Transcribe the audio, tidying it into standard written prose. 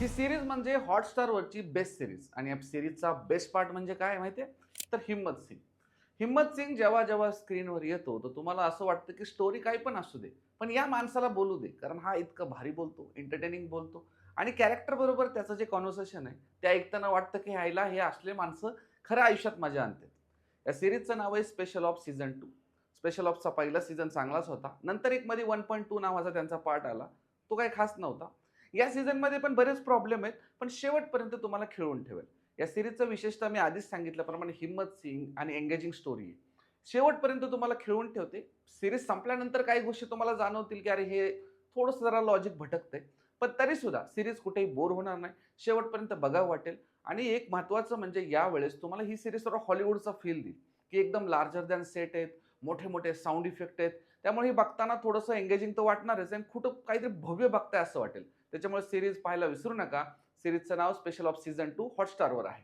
ही series म्हणजे हॉटस्टारवरची best series आणि या सिरीजचा बेस्ट पार्ट म्हणजे काय माहितीये तर हिम्मत सिंग. हिम्मत सिंग जेव्हा जेव्हा स्क्रीनवर येतो तर तुम्हाला असं वाटतं की स्टोरी काही पण असू दे, पण या माणसाला बोलू दे, कारण हा इतकं भारी बोलतो, एंटरटेनिंग बोलतो आणि कॅरेक्टर बरोबर त्याचं जे कॉन्व्हर्सेशन आहे ते ऐकताना वाटतं की ह्याला हे असले माणसं खऱ्या आयुष्यात मजा आणतात. या सिरीजचं नाव आहे स्पेशल ऑफ सीझन 2. स्पेशल ऑफचा पहिला सीझन चांगलाच होता, नंतर एक मध्ये 1.2 नावाचा त्यांचा पार्ट आला, तो काही खास नव्हता. या सीझनमध्ये पण बरेच प्रॉब्लेम आहेत, पण शेवटपर्यंत तुम्हाला खिळवून ठेवेल. या सीरीजचं विशेषतः मी आधीच सांगितल्याप्रमाणे हिम्मत सिंग आणि एंगेजिंग स्टोरी आहे. शेवटपर्यंत तुम्हाला खिळवून ठेवते. सीरीज संपल्यानंतर काही गोष्टी तुम्हाला जाणवतील, की अरे हे थोडंसं जरा लॉजिक भटकतंय. पण तरीसुद्धा सीरीज कुठेही बोर होणार नाही. शेवटपर्यंत बघावं वाटेल आणि एक महत्त्वाचं म्हणजे यावेळेस तुम्हाला ही सीरीज थोडा हॉलिवूडचा फील देईल, की एकदम लार्जर दॅन सेट आहेत, मोठे-मोठे साउंड इफेक्ट आहेत. त्यामुळे हे बघताना थोडंसं एंगेजिंग तर वाटणारच आणि कुठं काहीतरी भव्य बघताय असं वाटेल. त्याच्यामुळे सीरीज पाहायला विसरू नका. सीरीजचं नाव स्पेशल ऑफ सीझन 2 हॉटस्टारवर आहे.